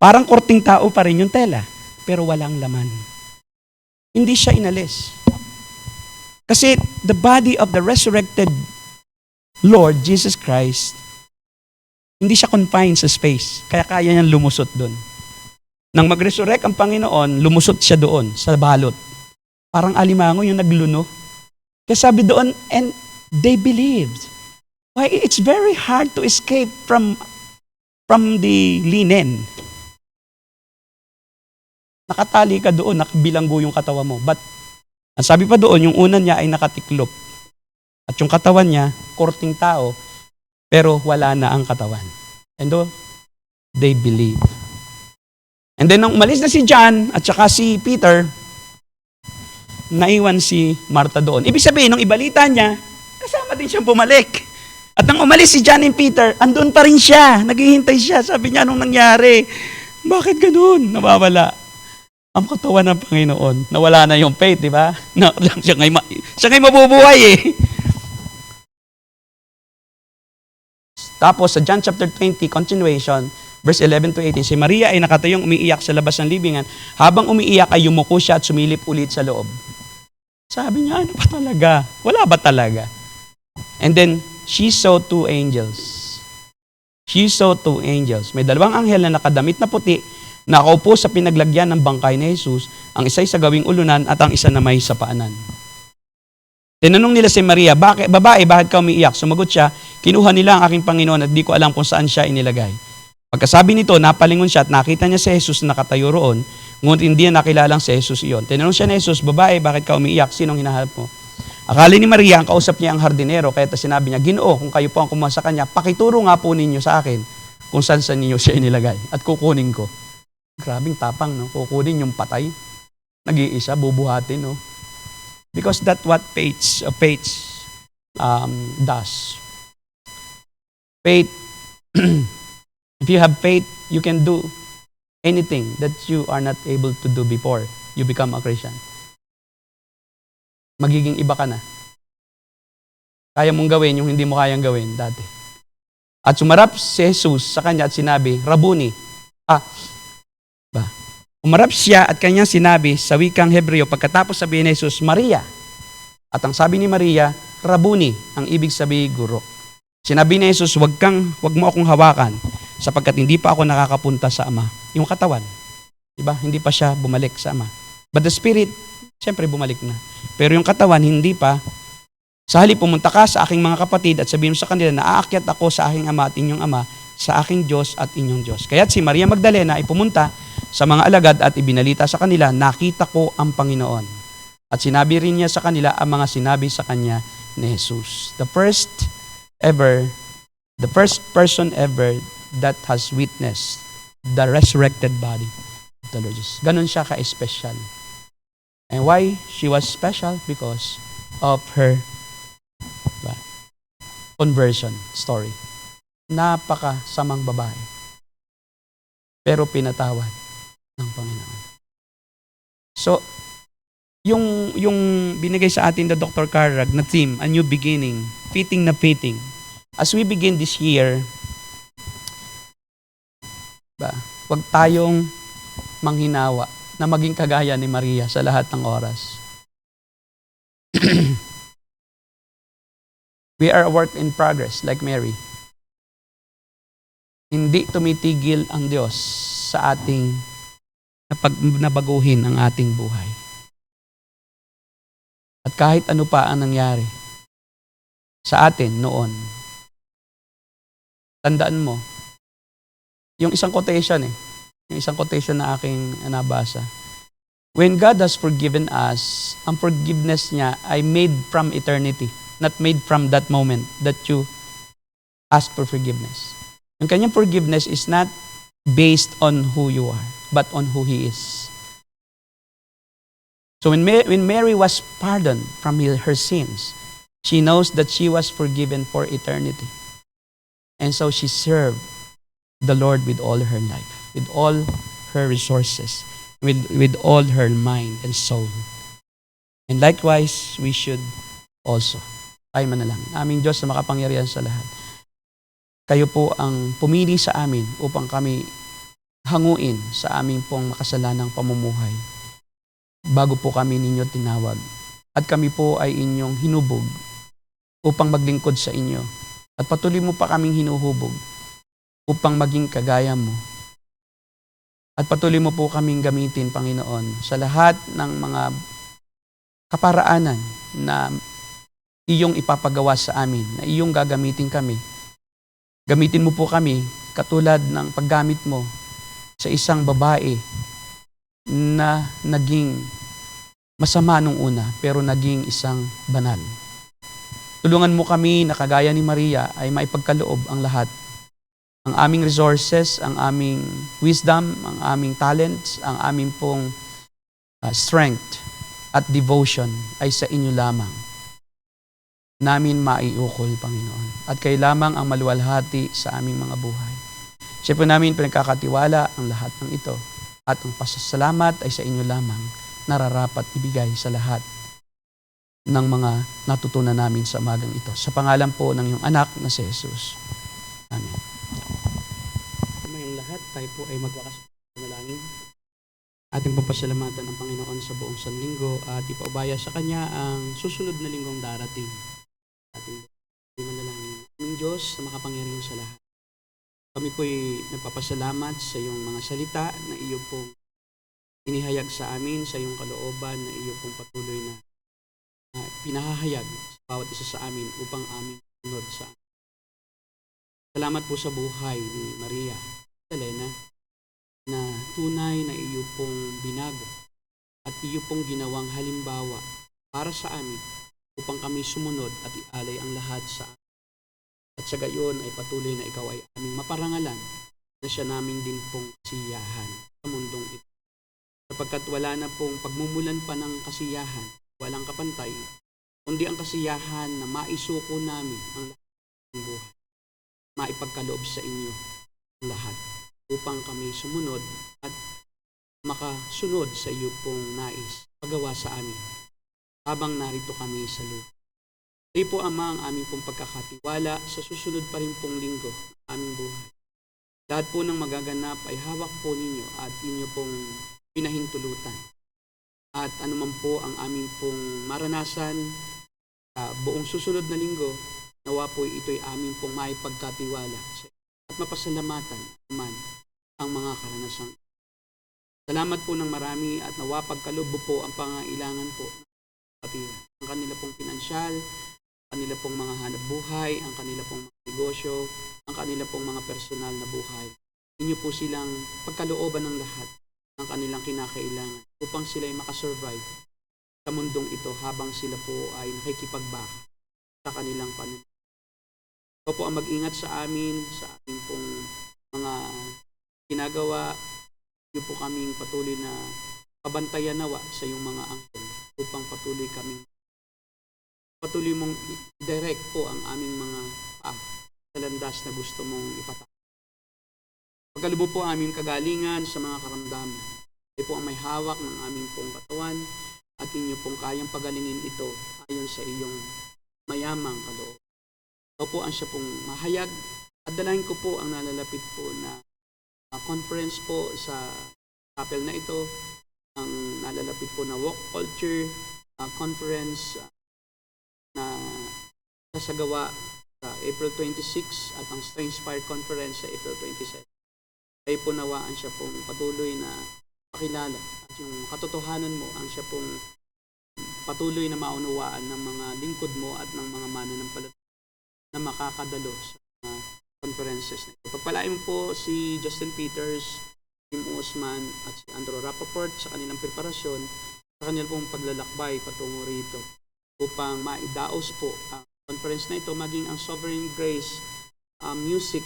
parang korting tao pa rin yung tela, pero walang laman. Hindi siya inalis. Kasi the body of the resurrected Lord Jesus Christ, hindi siya confined sa space, kaya kaya niyang lumusot doon. Nang mag-resurrect ang Panginoon, lumusot siya doon, sa balot. Parang alimango yung nagluno. Kaya sabi doon, and they believed. Why? It's very hard to escape from the linen. Nakatali ka doon, nakabilanggo yung katawan mo. But, ang sabi pa doon, yung una niya ay nakatiklop. At yung katawan niya, korting tao, pero wala na ang katawan. And they believe. And then, nang umalis na si John at saka si Peter, naiwan si Martha doon. Ibig sabihin, nung ibalita niya, kasama din siyang bumalik. At nang umalis si John and Peter, andun pa rin siya. Naghihintay siya. Sabi niya, anong nangyari? Bakit ganun? Nawawala ang katawan ng Panginoon. Nawala na yung faith, di ba? Siya ngay mabubuhay eh. Tapos sa John chapter 20, continuation, verse 11 to 18, si Maria ay nakatayong umiiyak sa labas ng libingan. Habang umiiyak ay yumuko siya at sumilip ulit sa loob. Sabi niya, ano ba talaga? Wala ba talaga? And then, she saw two angels. May dalawang anghel na nakadamit na puti, nakaupo sa pinaglagyan ng bangkay ni Jesus, ang isa'y sa gawing ulunan at ang isa na may sa paanan. Tinanong nila si Maria, babae, bakit ka umiiyak? Sumagot siya, kinuha nila ang aking Panginoon at di ko alam kung saan siya inilagay. Pagkasabi nito, napalingon siya at nakita niya si Jesus na nakatayo roon, ngunit hindi niya nakilalang si Jesus iyon. Tinanong siya ni Jesus, babae, bakit ka umiiyak? Sinong hinahanap mo? Akala ni Maria, ang kausap niya ang hardinero, kaya sinabi niya, Ginoo, kung kayo po ang kumuha sa kanya, pakituro nga po ninyo sa akin kung saan ninyo siya inilagay at kukunin ko. Grabing tapang, no? Kukunin yung patay. Nag-iisa, bubuhatin, no? Because that's what faith does. Faith, if you have faith, you can do anything that you are not able to do before you become a Christian. Magiging iba ka na. Kaya mong gawin yung hindi mo kayang gawin dati. At sumarap si Jesus sa kanya at sinabi, Rabuni. Umarap siya at kanyang sinabi sa wikang Hebreo pagkatapos sabihin ni Jesus, Maria. At ang sabi ni Maria, Rabuni, ang ibig sabihin guro. Sinabi ni Jesus, wag mo akong hawakan sapagkat hindi pa ako nakakapunta sa Ama. Yung katawan, diba? Hindi pa siya bumalik sa Ama. But the Spirit, siyempre bumalik na. Pero yung katawan, hindi pa. Sa halip, pumunta ka sa aking mga kapatid at sabihin mo sa kanila na aakyat ako sa aking Ama at inyong Ama, sa aking Diyos at inyong Diyos. Kaya't si Maria Magdalena ay pumunta sa mga alagad at ibinalita sa kanila, nakita ko ang Panginoon. At sinabi rin niya sa kanila ang mga sinabi sa kanya ni Jesus. The first person ever that has witnessed the resurrected body of the Lord Jesus. Ganon siya ka-special. And why she was special? Because of her conversion story. Napakasamang babae. Pero pinatawad ng Panginoon. So, yung binigay sa atin the Dr. Carrag na theme, A New Beginning, fitting na fitting. As we begin this year, huwag tayong manghinawa na maging kagaya ni Maria sa lahat ng oras. We are a work in progress like Mary. Hindi tumitigil ang Diyos sa ating nabaguhin ang ating buhay. At kahit ano pa ang nangyari sa atin noon, Tandaan mo, yung isang quotation yung isang quotation na aking nabasa. When God has forgiven us, ang forgiveness niya ay made from eternity, not made from that moment that you ask for forgiveness. Yung kanyang forgiveness is not based on who you are, but on who He is. So when Mary was pardoned from her sins, she knows that she was forgiven for eternity. And so she served the Lord with all her life, with all her resources, with all her mind and soul. And likewise, we should also. Ay manalangin. Aming Diyos na makapangyarihan sa lahat. Kayo po ang pumili sa amin upang kami hanguin sa aming pong makasalanang pamumuhay bago po kami ninyo tinawag. At kami po ay inyong hinubog upang maglingkod sa inyo. At patuloy mo pa kaming hinuhubog upang maging kagaya mo. At patuloy mo po kaming gamitin, Panginoon, sa lahat ng mga kaparaanan na iyong ipapagawa sa amin, na iyong gagamitin kami. Gamitin mo po kami katulad ng paggamit mo sa isang babae na naging masama nung una, pero naging isang banal. Tulungan mo kami na kagaya ni Maria ay maipagkaloob ang lahat. Ang aming resources, ang aming wisdom, ang aming talents, ang aming pong strength at devotion ay sa inyo lamang. Namin maiukol, Panginoon. At kayo lamang ang maluwalhati sa aming mga buhay. Siya po namin pinagkakatiwala ang lahat ng ito. At ang pasasalamat ay sa inyo lamang nararapat ibigay sa lahat ng mga natutunan namin sa umagang ito. Sa pangalan po ng iyong anak na si Jesus. Amen. Mayang lahat, tayo po ay magwakas sa manalangin. Ating papasalamatan ang Panginoon sa buong sanlinggo at ipaubaya sa Kanya ang susunod na linggong darating. Ating manalangin. Aming Diyos na makapangyarihan sa lahat. Kami po ay nagpapasalamat sa iyong mga salita na iyo pong inihayag sa amin, sa iyong kalooban na iyo pong patuloy na pinahahayag sa bawat isa sa amin upang aming sunod sa amin. Salamat po sa buhay ni Maria Elena na tunay na iyo pong binago at iyo pong ginawang halimbawa para sa amin upang kami sumunod at ialay ang lahat sa amin. At sa gayon ay patuloy na ikaw ay aming maparangalan na siya namin din pong kasiyahan sa mundong ito. Sapagkat wala na pong pagmumulan pa ng kasiyahan, walang kapantay, kundi ang kasiyahan na maisuko namin ang lahat ng buhay. Maipagkaloob sa inyo ang lahat upang kami sumunod at makasunod sa iyo pong nais pagawa sa amin habang narito kami sa lupa. Kayo po, Ama, ang aming pong pagkakatiwala sa susunod pa rin pong linggo ng aming buhay. Lahat po ng magaganap ay hawak po ninyo at inyo pong pinahintulutan. At anuman po ang aming pong maranasan buong susunod na linggo, nawa po ito'y aming pong maipagkatiwala at mapasalamatan naman ang mga karanasan. Salamat po ng marami at nawa pagkalubo po ang pangailangan po pati ang kanila pong pinansyal, kanila pong mga hanap buhay, ang kanila pong mga negosyo, ang kanila pong mga personal na buhay. Inyo po silang pagkalooban ng lahat ng kanilang kinakailangan upang sila ay makasurvive sa mundong ito habang sila po ay nakikipagbaka sa kanilang pananaw. Ikaw po ang mag-ingat sa amin, sa aming pong mga ginagawa. Iyo po kaming patuloy na pabantayan nawa sa iyong mga angkol upang patuloy mong direct po ang aming mga sa landas na gusto mong ipatak. Pagkalubo po ang aming kagalingan sa mga karamdaman. Ito po ang may hawak ng aming pong katawan at inyo pong kayang pagalingin ito ayon sa iyong mayamang kaloob. Ito po ang siya pong mahayag at dalahin ko po ang nalalapit po na conference po sa chapel na ito, ang nalalapit po na Walk Culture Conference na sasagawa sa April 26 at ang Strength Inspire Conference sa April 27. Kayo po nawaan siya pong patuloy na pakilala at yung katotohanan mo ang siya pong patuloy na maunawaan ng mga lingkod mo at ng mga mananampalataya na makakadalo sa conferences na ito. Pagpalain mo po si Justin Peters, Tim Osman at si Andrew Rappaport sa kanilang preparasyon, sa kanilang pong paglalakbay patungo rito upang maidaos po ang conference na ito, maging ang Sovereign Grace Music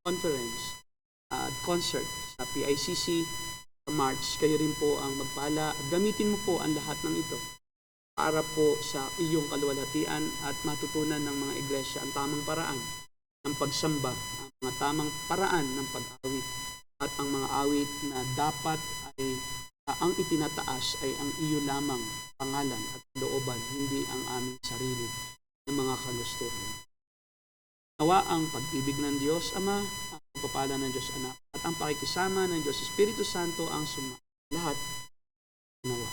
Conference at concert sa PICC sa March. Kayo rin po ang magpala at gamitin mo po ang lahat ng ito para po sa iyong kaluwalhatian at matutunan ng mga iglesia ang tamang paraan ng pagsamba, ang mga tamang paraan ng pag-awit at ang mga awit na dapat ay ang itinataas ay ang iyo lamang pangalan at looban, hindi ang aming sarili ng mga kagustuhan. Nawa ang pag-ibig ng Diyos Ama, ang pagpapala ng Diyos Anak, at ang pakikisama ng Diyos Espiritu Santo ang lahat nawa.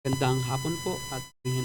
Gandang hapon po at yun